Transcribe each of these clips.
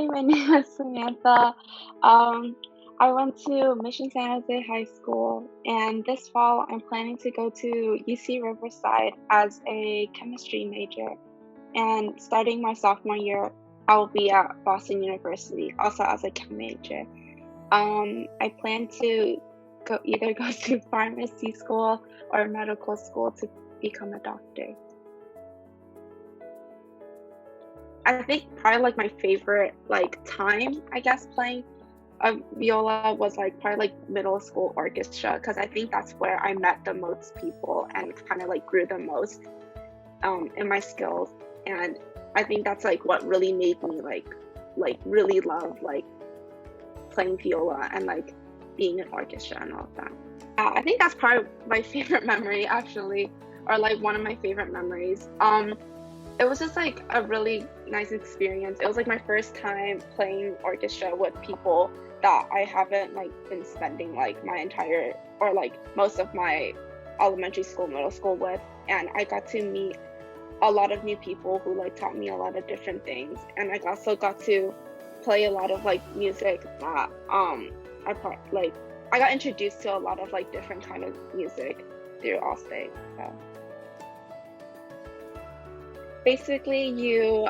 Hi, my name is Samantha. Um, I went to Mission San Jose High School, and this fall I'm planning to go to UC Riverside as a chemistry major. And starting my sophomore year, I will be at Boston University, also as a chem major. I plan to either go to pharmacy school or medical school to become a doctor. I think probably like my favorite like time, I guess, playing viola was like probably like middle school orchestra, because I think that's where I met the most people and kind of like grew the most in my skills. And I think that's like what really made me like really love like playing viola and like being in orchestra and all of that. I think that's probably my favorite memory actually, or like one of my favorite memories. It was just like a really nice experience. It was like my first time playing orchestra with people that I haven't like been spending like my entire or like most of my elementary school, middle school with, and I got to meet a lot of new people who like taught me a lot of different things, and I also got to play a lot of like music that I got introduced to a lot of like different kind of music through Allstate. So basically you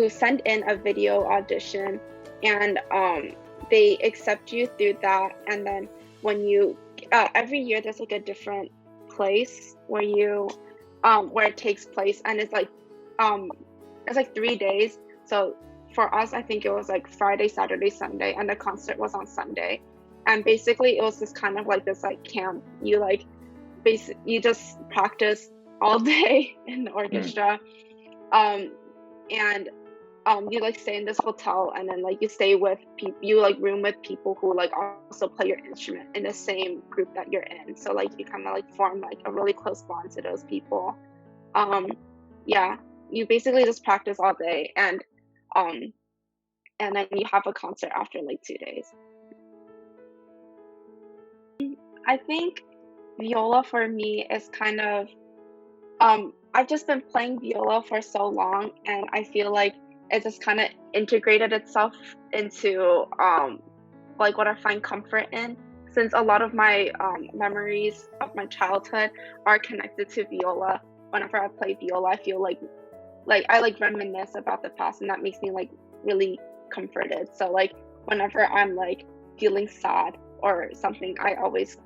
send in a video audition, and they accept you through that. And then when you every year there's like a different place where you where it takes place, and it's like 3 days. So for us, I think it was like Friday, Saturday, Sunday, and the concert was on Sunday. And basically it was just kind of like this like camp. You like you just practice all day in the orchestra, and you like stay in this hotel, and then like you stay with people, you like room with people who like also play your instrument in the same group that you're in. So like you kind of like form like a really close bond to those people. Yeah, you basically just practice all day, and then you have a concert after like 2 days. I think viola for me is kind of I've just been playing viola for so long, and I feel like it just kind of integrated itself into like what I find comfort in. Since a lot of my memories of my childhood are connected to viola, whenever I play viola, I feel like I like reminisce about the past, and that makes me like really comforted. So like whenever I'm like feeling sad or something, I always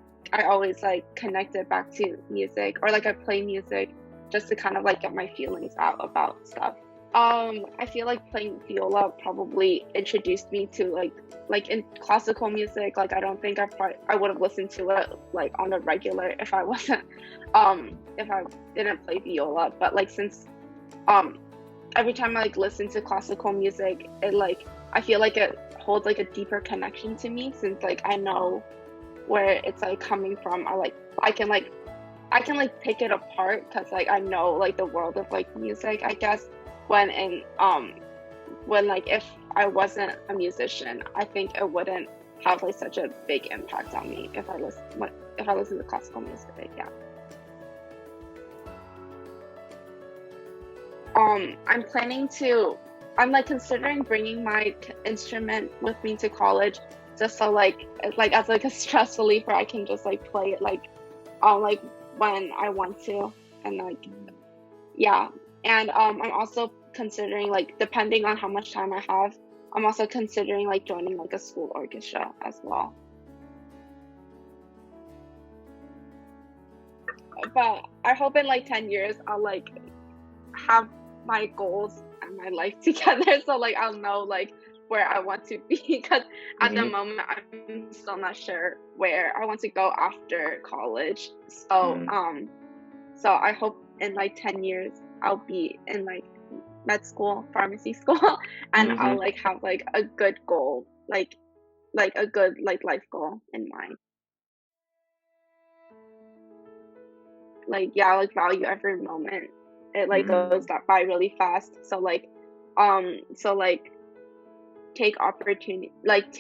like connect it back to music, or like I play music just to kind of like get my feelings out about stuff. I feel like playing viola probably introduced me to like in classical music. Like I don't think I would have listened to it like on the regular if I wasn't if I didn't play viola. But like since every time I like listen to classical music, it like I feel like it holds like a deeper connection to me, since like I know where it's like coming from. I can pick it apart, because like I know like the world of like music, I guess. When like if I wasn't a musician, I think it wouldn't have like such a big impact on me if I listen to classical music. Yeah. I'm like considering bringing my instrument with me to college, just so like as like a stress reliever. I can just like play it like when I want to, and like yeah. And I'm also considering, like, depending on how much time I have, I'm also considering like joining like a school orchestra as well. But I hope in like 10 years I'll like have my goals and my life together, so like I'll know like where I want to be, because at the moment I'm still not sure where I want to go after college. So so I hope in like 10 years I'll be in like med school, pharmacy school, and I'll like have like a good goal, like a good like life goal in mind. Like yeah, like value every moment. It like goes that by really fast. So like take opportunity, like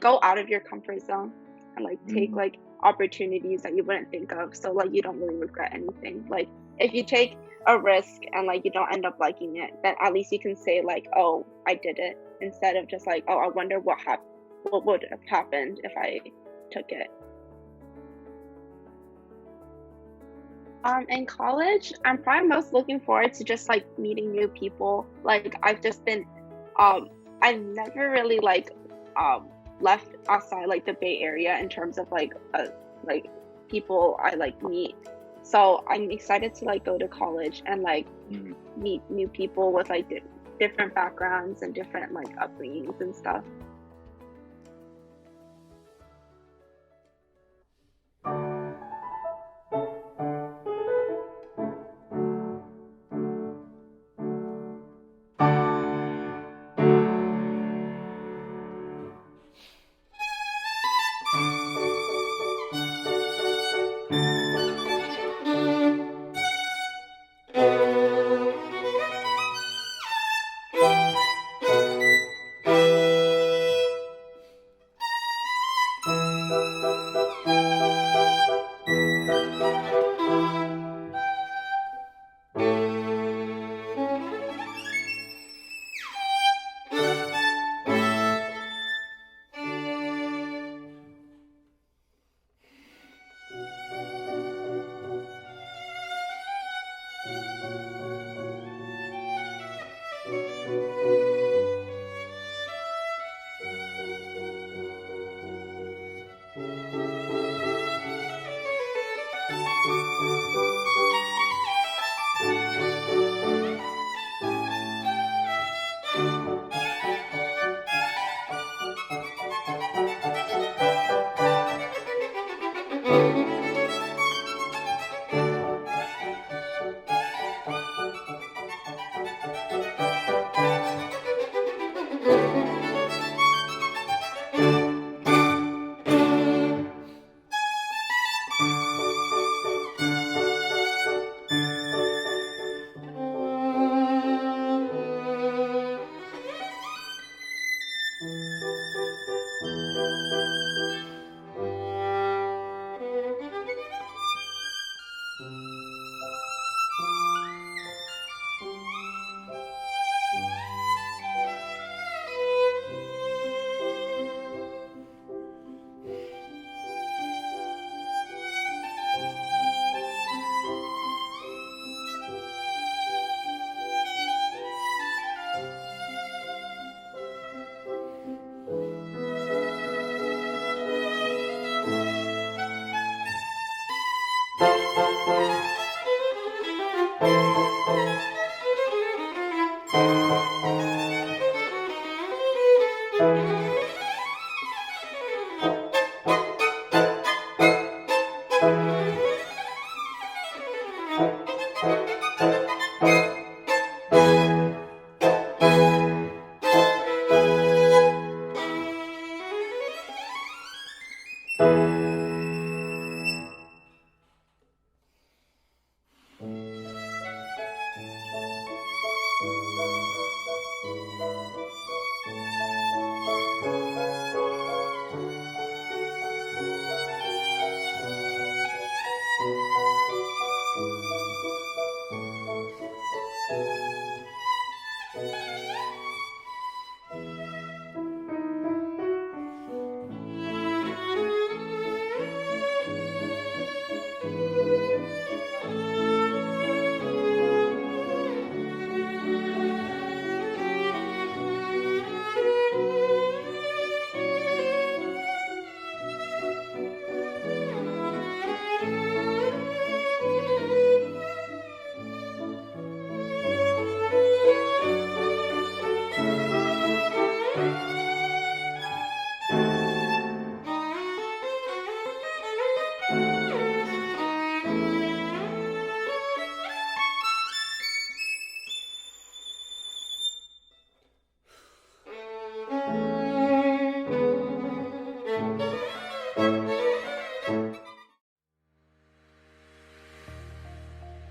go out of your comfort zone, and like take like opportunities that you wouldn't think of, so like you don't really regret anything. Like if you take a risk and like you don't end up liking it, then at least you can say like, oh, I did it, instead of just like, oh, I wonder what would have happened if I took it. In college, I'm probably most looking forward to just like meeting new people. Like um, I've never really um left outside like the Bay Area in terms of like people I like meet. So I'm excited to like go to college and like meet new people with like different backgrounds and different like upbringings and stuff.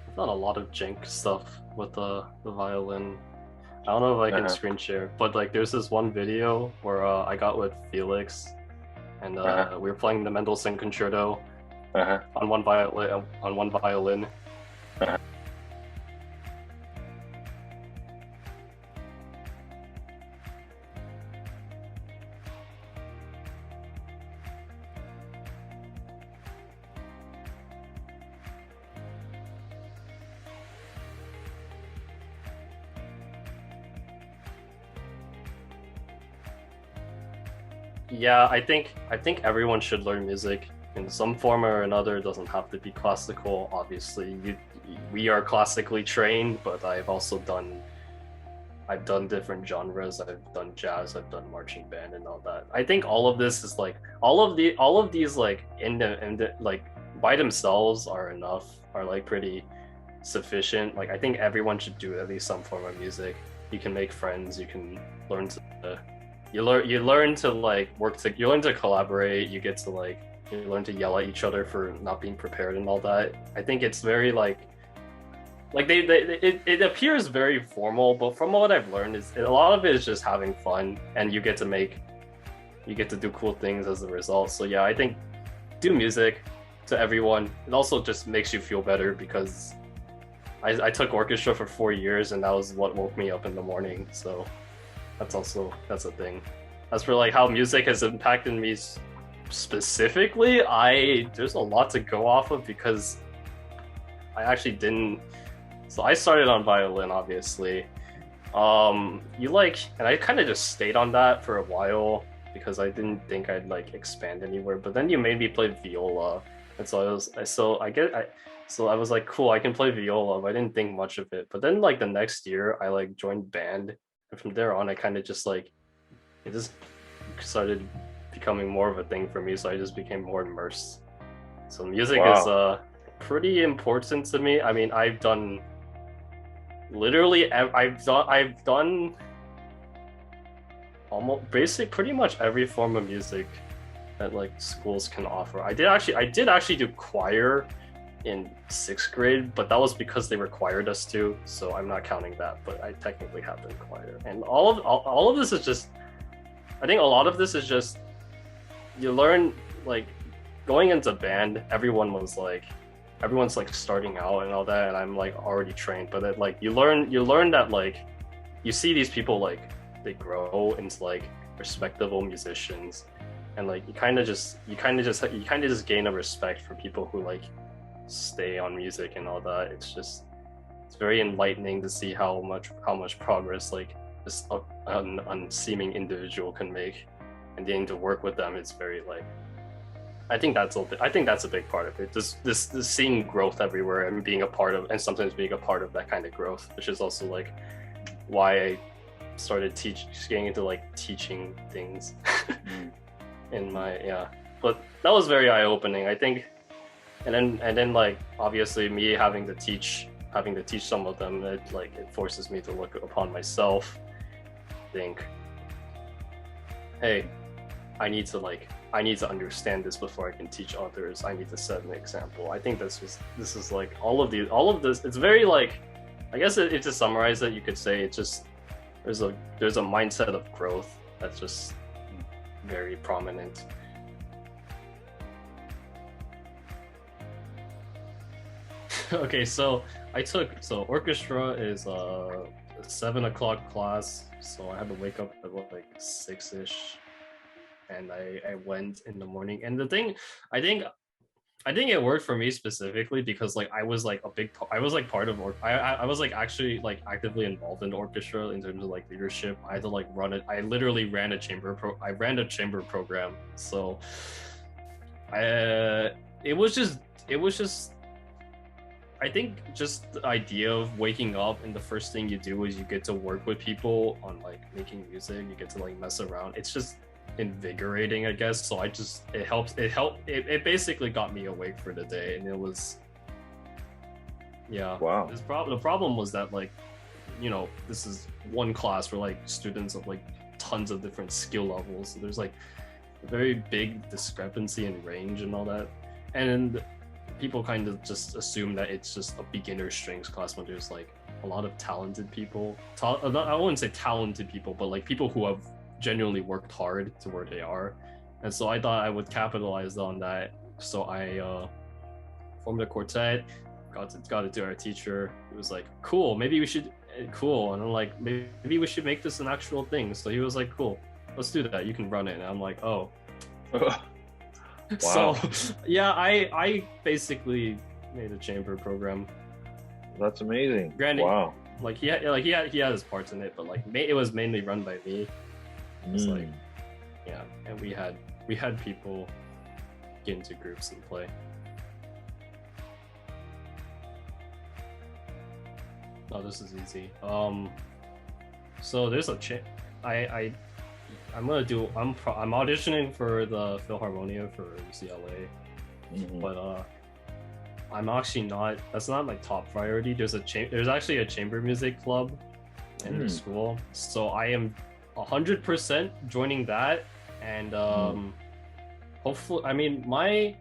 I've done a lot of jank stuff with the violin. I don't know if I can screen share, but like there's this one video where I got with Felix, and we were playing the Mendelssohn Concerto on one violin, Yeah, I think everyone should learn music in some form or another. It doesn't have to be classical. Obviously, we are classically trained, but I've done different genres. I've done jazz, I've done marching band and all that. I think all of this is like all of these like like by themselves are enough, are like pretty sufficient. Like I think everyone should do at least some form of music. You can make friends, you can learn to you learn to like you learn to collaborate, you get to like you learn to yell at each other for not being prepared and all that. I think it's very like it appears very formal, but from what I've learned is a lot of it is just having fun, and you get to do cool things as a result. So yeah, I think do music to everyone. It also just makes you feel better because I took orchestra for 4 years, and that was what woke me up in the morning. So that's a thing. As for like how music has impacted me specifically, there's a lot to go off of because I actually didn't. So I started on violin, obviously. And I kind of just stayed on that for a while because I didn't think I'd like expand anywhere. But then you made me play viola, and so I was like, cool, I can play viola, but I didn't think much of it. But then like the next year, I like joined band, and from there on, I kind of just like it just started becoming more of a thing for me. So I just became more immersed. So music is pretty important to me. I mean, I've done almost pretty much every form of music that like schools can offer. I did actually do choir in 6th grade, but that was because they required us to, so I'm not counting that, but I technically have been choir. And all of this is just, I think a lot of this is just you learn like going into band, everyone's like starting out and all that, and I'm like already trained, but like you learn that like you see these people like they grow into like respectable musicians, and like you kind of just gain a respect for people who like stay on music and all that. It's very enlightening to see how much progress like this unseeming individual can make, and getting to work with them is very like I think that's a big part of it. This seeing growth everywhere and sometimes being a part of that kind of growth, which is also like why I started getting into like teaching things in my But that was very eye opening, I think. And then like obviously me having to teach some of them, it forces me to look upon myself, think, hey, I need to understand this before I can teach others. I need to set an example. I think this is like all of this. It's very like, I guess if to summarize it, you could say it's just there's a mindset of growth that's just very prominent. Okay, so orchestra is a 7 o'clock class, so I had to wake up at like 6ish. And I went in the morning, and the thing I think it worked for me specifically because like I was like part of I was like actually like actively involved in the orchestra in terms of like leadership. I had to like run it. I literally ran a chamber program. So it was just I think just the idea of waking up and the first thing you do is you get to work with people on like making music. You get to like mess around. It's just invigorating, I guess. So it basically got me awake for the day, and it was wow. The problem was that like, you know, this is one class for like students of like tons of different skill levels, so there's like a very big discrepancy in range and all that, and people kind of just assume that it's just a beginner strings class when there's like a lot of talented people. I wouldn't say talented people, but like people who have genuinely worked hard to where they are. And so I thought I would capitalize on that. So I formed a quartet, got it to our teacher. He was like, cool, maybe we should, cool. And I'm like, maybe we should make this an actual thing. So he was like, cool, let's do that. You can run it. And I'm like, oh. Wow. So yeah, I basically made a chamber program. That's amazing. Granted, wow. Like he had his parts in it, but like it was mainly run by me. It's like, yeah, and we had people get into groups and play. Oh, this is easy. So there's a I'm auditioning for the Philharmonia for UCLA, but I'm actually not. That's not my top priority. There's actually a chamber music club in the school, so I am 100% joining that, and hopefully, I mean my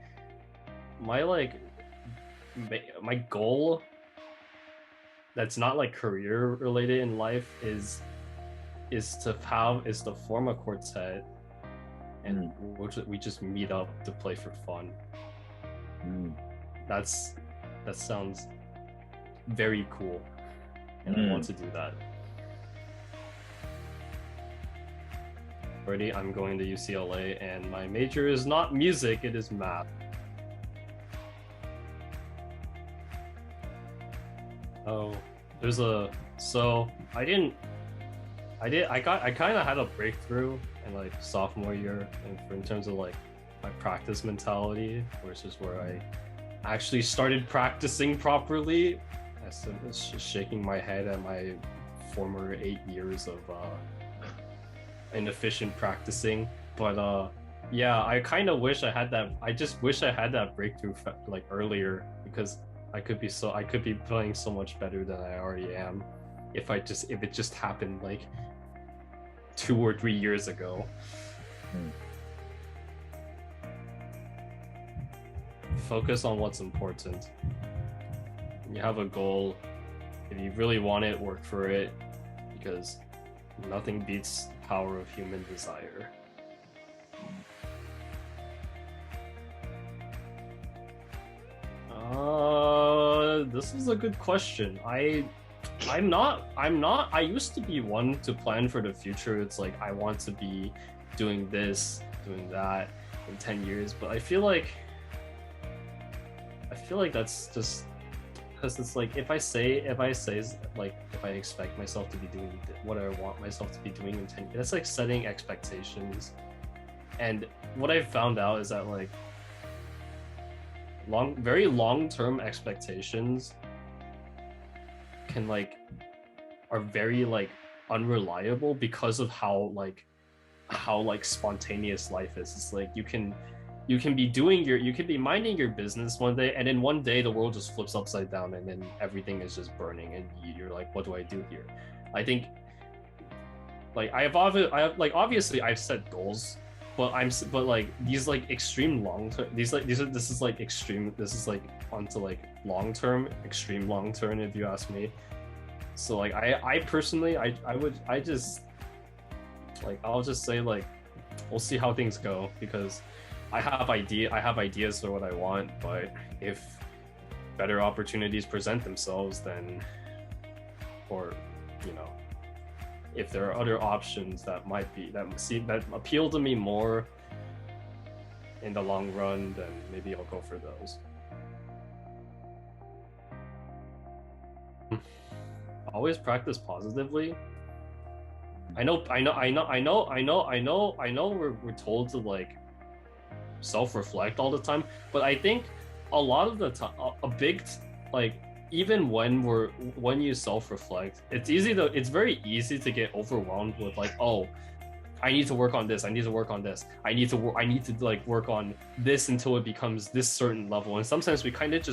goal that's not like career related in life is to form a quartet, and we just meet up to play for fun. That sounds very cool, and I want to do that. Already, I'm going to UCLA, and my major is not music; it is math. Oh, I kind of had a breakthrough in like sophomore year, in terms of like my practice mentality, which is where I actually started practicing properly. I was just shaking my head at my former 8 years of inefficient practicing, but yeah, I kind of wish I had that. I just wish I had that breakthrough like earlier, because I could be playing so much better than I already am if it just happened like 2 or 3 years ago. Focus on what's important. You have a goal. If you really want it, work for it, because nothing beats the power of human desire. This is a good question. I used to be one to plan for the future. It's like I want to be doing this, doing that in 10 years, but I feel like that's just because it's like if I expect myself to be doing what I want myself to be doing in 10 years, that's like setting expectations. And what I found out is that like very long-term expectations are very like unreliable because of how spontaneous life is. It's like you can be minding your business one day, and then one day the world just flips upside down, and then everything is just burning, and you're like, what do I do here? I think like obviously I've set goals, but like these like extreme long term, this is like extreme, this is like onto like long term, extreme long term, if you ask me. So like I personally I'll just say like we'll see how things go, because I have ideas for what I want, but if better opportunities present themselves, then, or if there are other options that appeal to me more in the long run, then maybe I'll go for those. Always practice positively. I know we're told to like self-reflect all the time, but I think a lot of the time, even when you self-reflect, it's very easy to get overwhelmed with like, oh, I need to work on this, I need to work on this, I need to like work on this until it becomes this certain level. And sometimes we kind of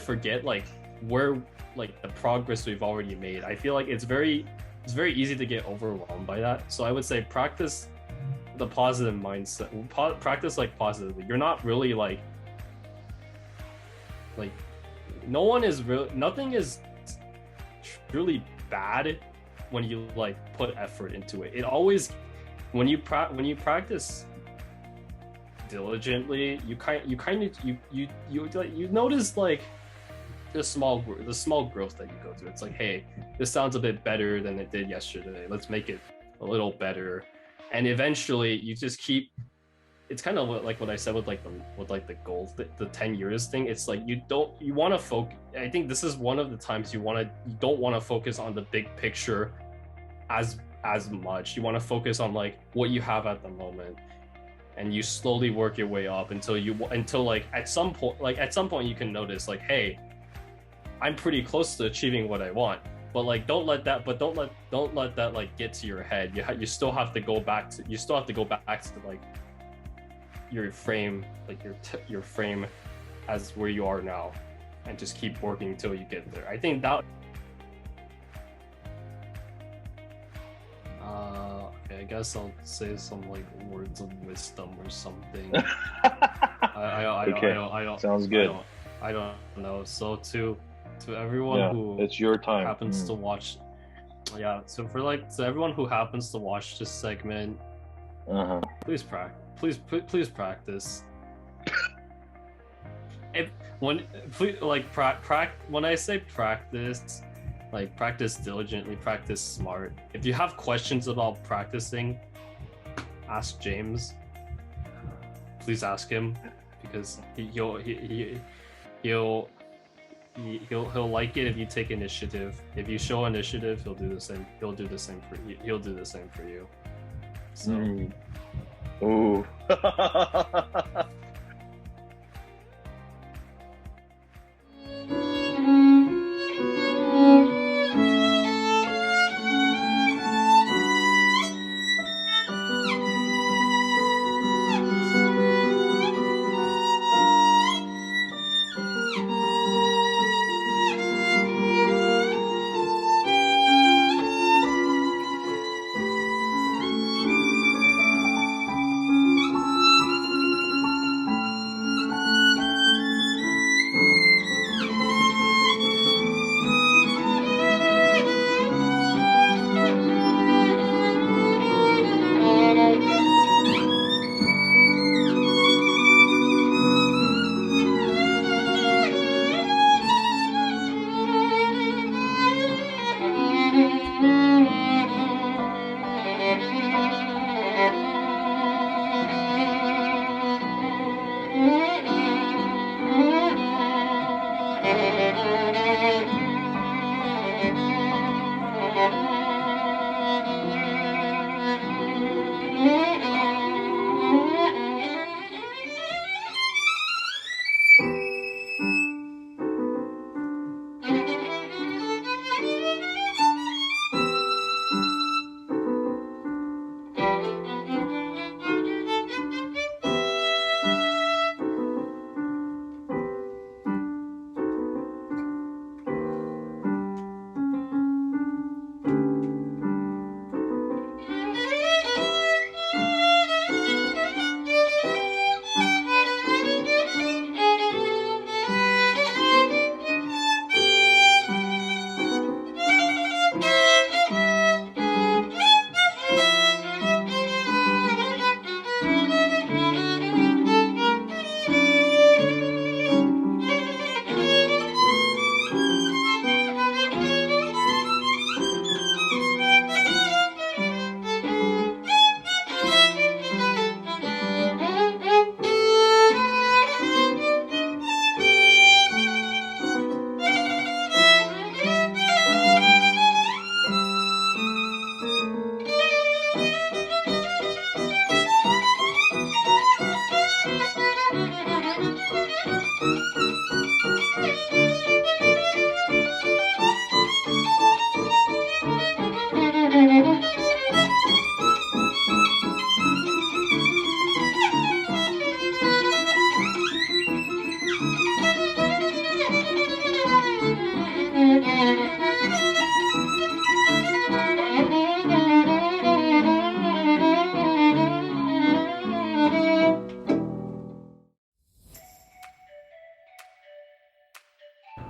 forget like where like the progress we've already made. I feel like it's very easy to get overwhelmed by that. So I would say practice the positive mindset, practice like positively. You're not really like nothing is truly bad when you like put effort into it. It always, when you practice diligently, you notice like the small growth that you go through. It's like, hey, this sounds a bit better than it did yesterday, let's make it a little better. And eventually you just keep, it's kind of like what I said with the goals, the 10 years thing. It's like you want to focus. I think this is one of the times you don't want to focus on the big picture as as much. You want to focus on like what you have at the moment, and you slowly work your way up until like at some point you can notice like, hey, I'm pretty close to achieving what I want. But like don't let that like get to your head. You still have to go back to like your frame, like your frame as where you are now, and just keep working until you get there. I think that okay, I guess I'll say some like words of wisdom or something. I don't Sounds good. I don't know. So to everyone who it's your time happens to watch, so everyone who happens to watch this segment, please practice. When I say practice, like practice diligently, practice smart. If you have questions about practicing, ask James. Please ask him, because he'll like it if you take initiative. If you show initiative, he'll do the same. He'll do the same for you. So. Ooh.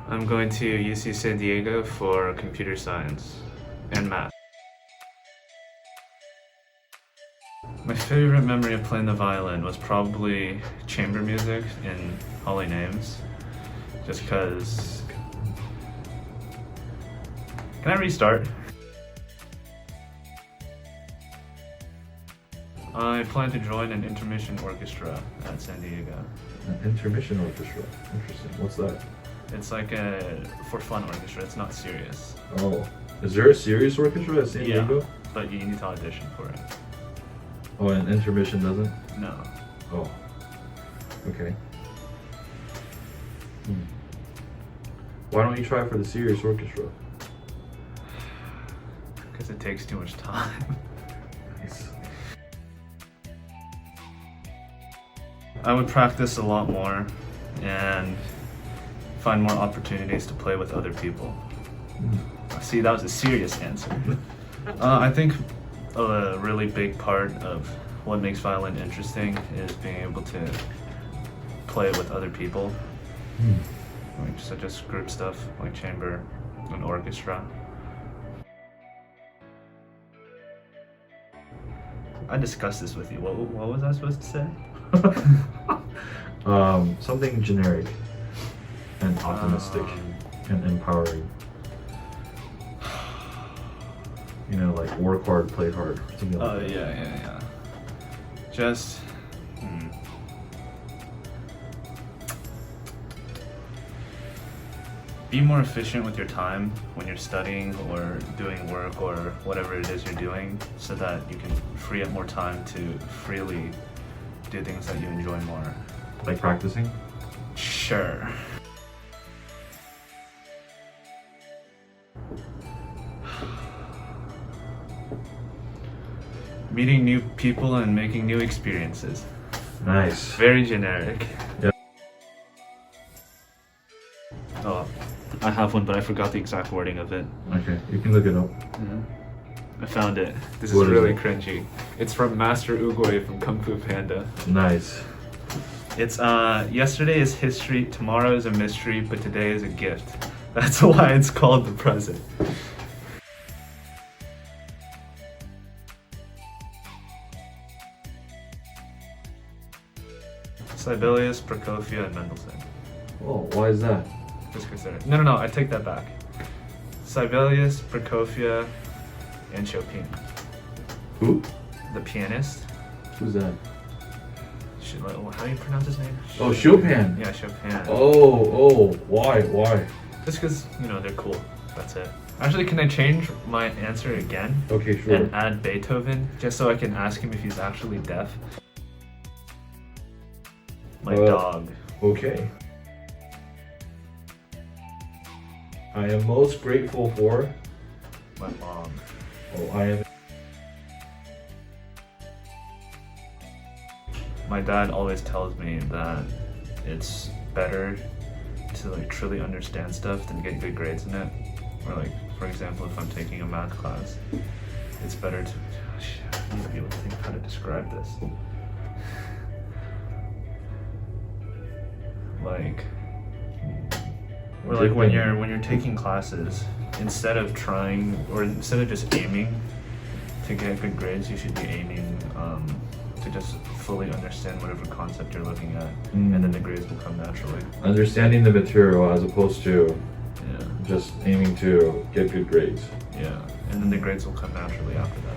I'm going to UC San Diego for computer science and math. My favorite memory of playing the violin was probably chamber music in Holy Names, just because... Can I restart? I plan to join an intermission orchestra at San Diego. An intermission orchestra? Interesting. What's that? It's like a for fun orchestra, it's not serious. Oh. Is there a serious orchestra at San Diego? but you need to audition for it. Oh, and intermission doesn't? No. Oh. Okay. Why don't you try for the serious orchestra? Because it takes too much time. Nice. I would practice a lot more and find more opportunities to play with other people. See, that was a serious answer. I think a really big part of what makes violin interesting is being able to play with other people, like such as group stuff, like chamber and orchestra. I discussed this with you. What was I supposed to say? Something generic and optimistic and empowering. You know, like work hard, play hard, something like that. Yeah. Just be more efficient with your time when you're studying or doing work or whatever it is you're doing, so that you can free up more time to freely do things that you enjoy more. Like practicing? Sure. Meeting new people and making new experiences. Nice. Very generic. Yeah. Oh, I have one, but I forgot the exact wording of it. Okay, you can look it up. I found it. This What is is really it? cringy. It's from Master Oogway from Kung Fu Panda. Nice. It's yesterday is history, tomorrow is a mystery, but today is a gift. That's why it's called the present. Sibelius, Prokofiev, and Mendelssohn. Oh, why is that? Just consider. No, I take that back. Sibelius, Prokofiev, and Chopin. Who? The pianist. Who's that? How do you pronounce his name? Oh, Chopin. Yeah, Chopin. Oh, why? Just because, they're cool. That's it. Actually, can I change my answer again? Okay, sure. And add Beethoven, just so I can ask him if he's actually deaf? My dog. Okay. I am most grateful for... My mom. Oh, I am... My dad always tells me that it's better to truly understand stuff than get good grades in it. Or for example, if I'm taking a math class, it's better to... I need to be able to think of how to describe this. Or when you're taking classes, instead of just aiming to get good grades, you should be aiming to just fully understand whatever concept you're looking at, and then the grades will come naturally. Understanding the material as opposed to Yeah. just aiming to get good grades. Yeah, and then the grades will come naturally after that.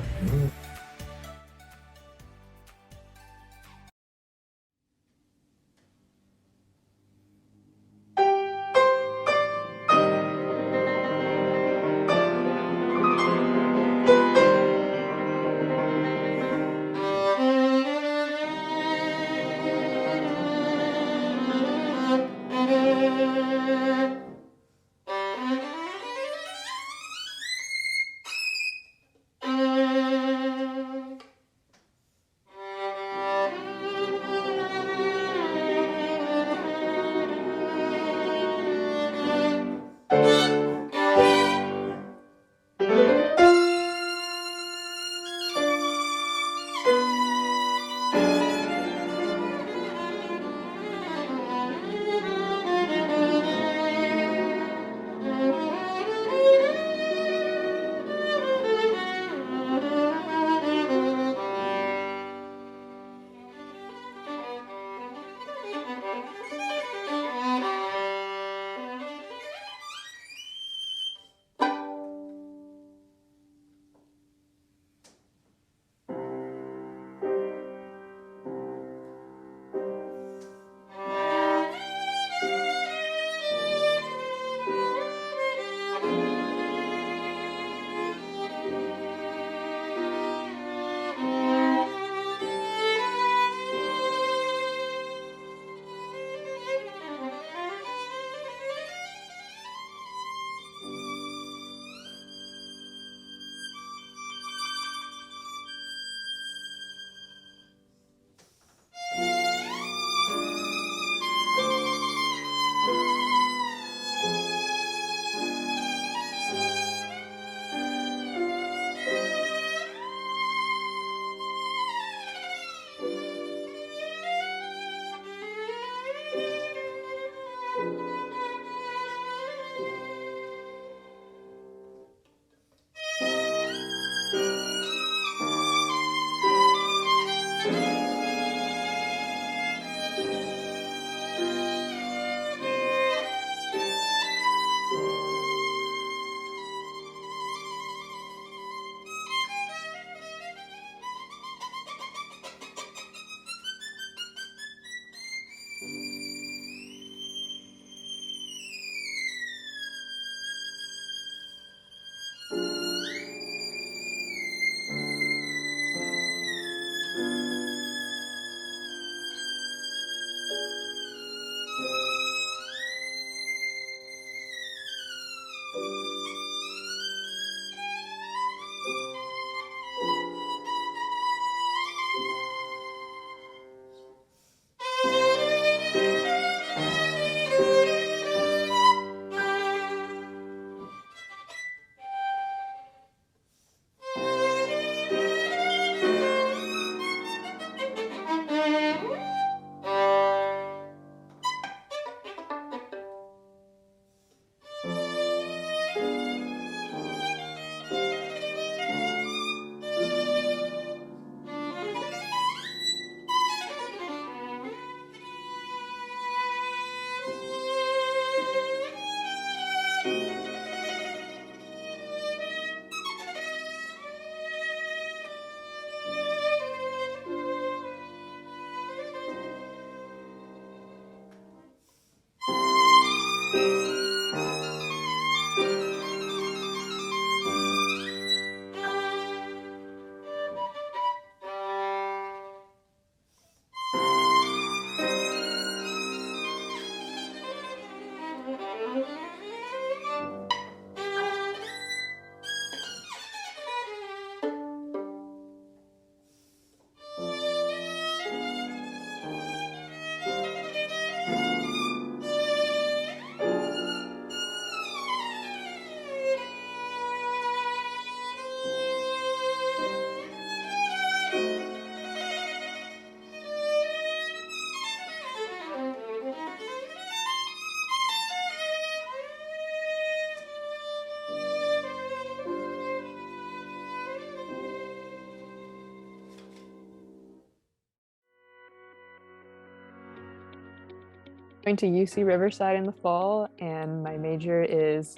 Going to UC Riverside in the fall, and my major is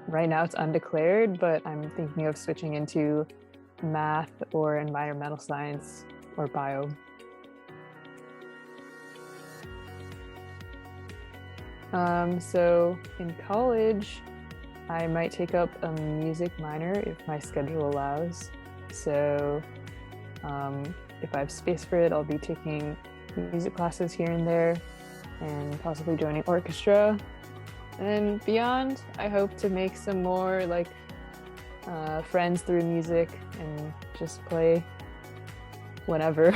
right now it's undeclared, but I'm thinking of switching into math or environmental science or bio. So in college, I might take up a music minor if my schedule allows. So if I have space for it, I'll be taking music classes here and there and possibly joining orchestra. And then beyond, I hope to make some more like friends through music and just play whenever.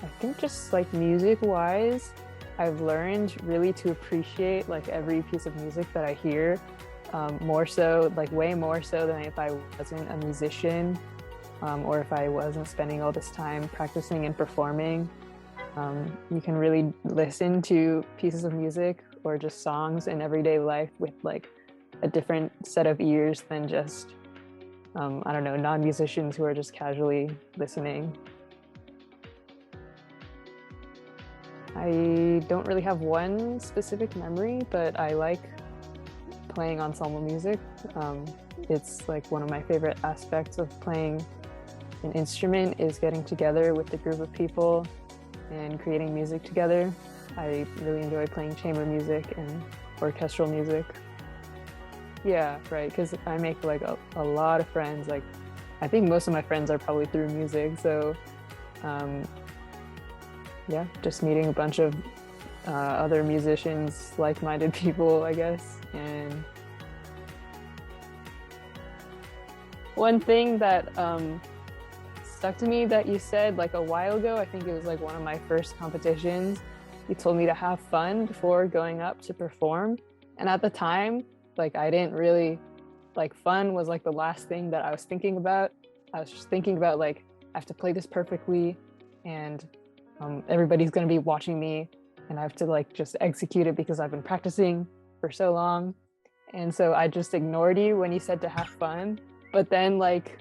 I think just like music-wise, I've learned really to appreciate like every piece of music that I hear, more so, like way more so than if I wasn't a musician, or if I wasn't spending all this time practicing and performing. You can really listen to pieces of music or just songs in everyday life with like a different set of ears than just, I don't know, non-musicians who are just casually listening. I don't really have one specific memory, but I like playing ensemble music. It's like one of my favorite aspects of playing an instrument is getting together with a group of people and creating music together. I really enjoy playing chamber music and orchestral music. Yeah, right, because I make like a lot of friends. Like, I think most of my friends are probably through music, so yeah, just meeting a bunch of other musicians, like-minded people, I guess. And one thing that stuck to me that you said like a while ago, I think it was like one of my first competitions, you told me to have fun before going up to perform. And at the time, like I didn't really, like fun was like the last thing that I was thinking about. I was just thinking about like, I have to play this perfectly and everybody's going to be watching me and I have to like just execute it because I've been practicing for so long. And so I just ignored you when you said to have fun. But then like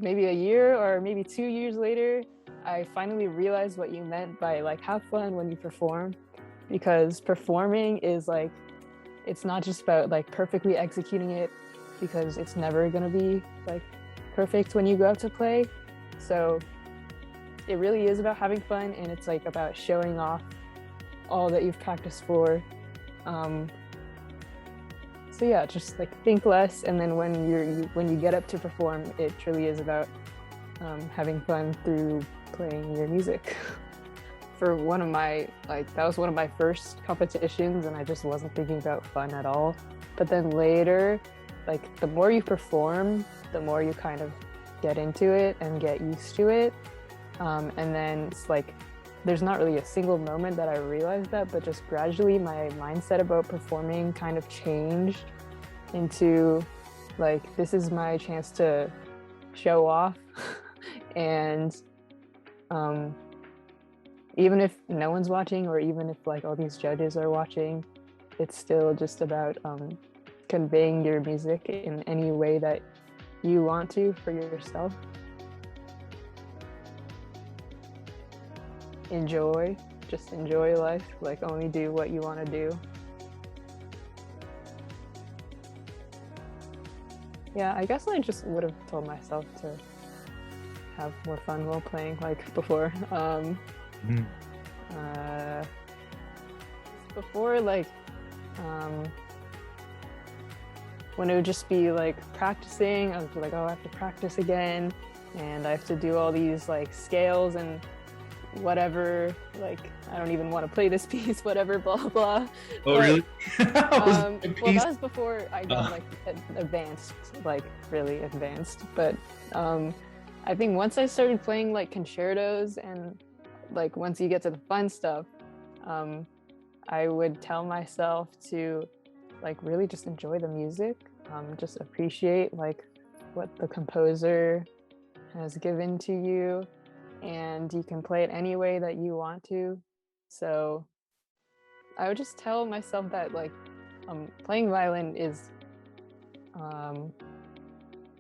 maybe a year or maybe 2 years later, I finally realized what you meant by like have fun when you perform, because performing is like, it's not just about like perfectly executing it, because it's never going to be like perfect when you go out to play. So it really is about having fun, and it's like about showing off all that you've practiced for. So yeah, just like think less, and then when you get up to perform, it truly is about having fun through playing your music. For one of my, like that was one of my first competitions, and I just wasn't thinking about fun at all. But then later, like the more you perform, the more you kind of get into it and get used to it. And then it's like, there's not really a single moment that I realized that, but just gradually my mindset about performing kind of changed into like, this is my chance to show off. And even if no one's watching, or even if like all these judges are watching, it's still just about conveying your music in any way that you want to for yourself. Just enjoy life, like only do what you want to do. Yeah, I guess I just would have told myself to have more fun while playing, like before. Before, like when it would just be like practicing, I would be like, oh, I have to practice again, and I have to do all these like scales and whatever, like I don't even want to play this piece, whatever, blah blah. Oh, but, really? well, that was before I got like advanced, like really advanced. But I think once I started playing like concertos, and like once you get to the fun stuff, I would tell myself to like really just enjoy the music, just appreciate like what the composer has given to you, and you can play it any way that you want to. So I would just tell myself that like playing violin is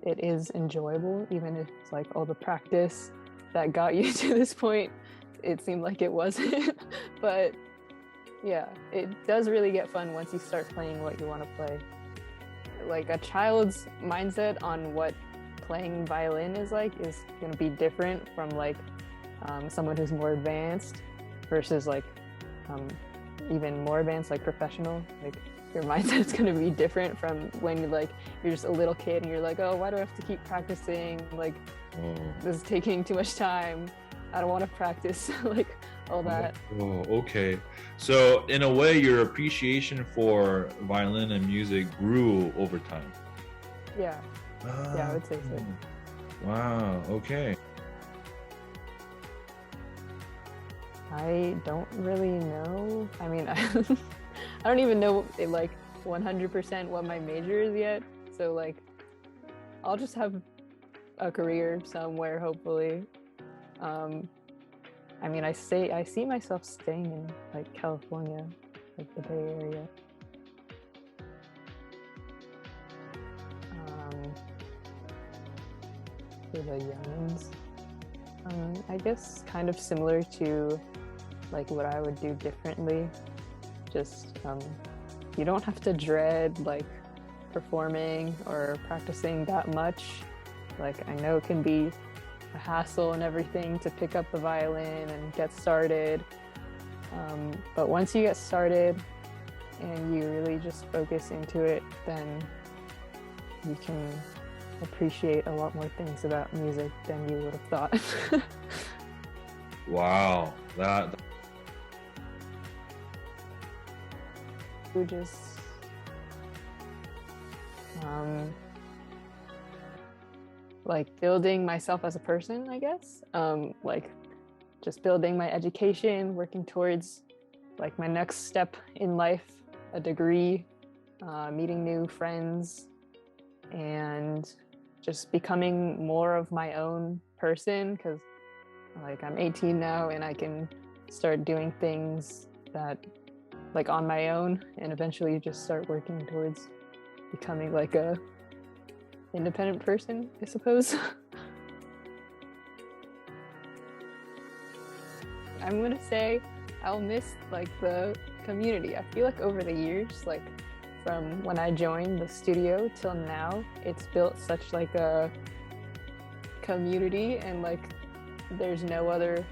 it is enjoyable, even if it's like all the practice that got you to this point it seemed like it wasn't. But yeah, it does really get fun once you start playing what you want to play. Like a child's mindset on what playing violin is like is going to be different from like someone who's more advanced versus like even more advanced, like professional. Like your mindset's going to be different from when you're just a little kid and you're like, oh, why do I have to keep practicing? Like this is taking too much time. I don't want to practice. Like all that. Oh, okay. So in a way, your appreciation for violin and music grew over time. Yeah. Yeah, I would say so. Wow. Okay. I don't really know. I mean, I don't even know like 100% what my major is yet. So like, I'll just have a career somewhere, hopefully. I mean, I see myself staying in like California, like the Bay Area. For the youngins, I guess kind of similar to like what I would do differently. Just you don't have to dread like performing or practicing that much. Like I know it can be a hassle and everything to pick up the violin and get started, but once you get started and you really just focus into it, then you can appreciate a lot more things about music than you would have thought. Wow, that. Who just like building myself as a person, I guess. Like just building my education, working towards like my next step in life, a degree, meeting new friends, and just becoming more of my own person, because like I'm 18 now and I can start doing things that like on my own, and eventually just start working towards becoming like a independent person, I suppose. I'm gonna say I'll miss like the community. I feel like over the years, like from when I joined the studio till now, it's built such like a community, and like there's no other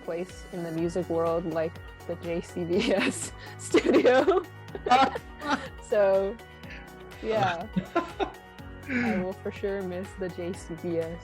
place in the music world like the JCVS studio. So yeah, I will for sure miss the JCVS.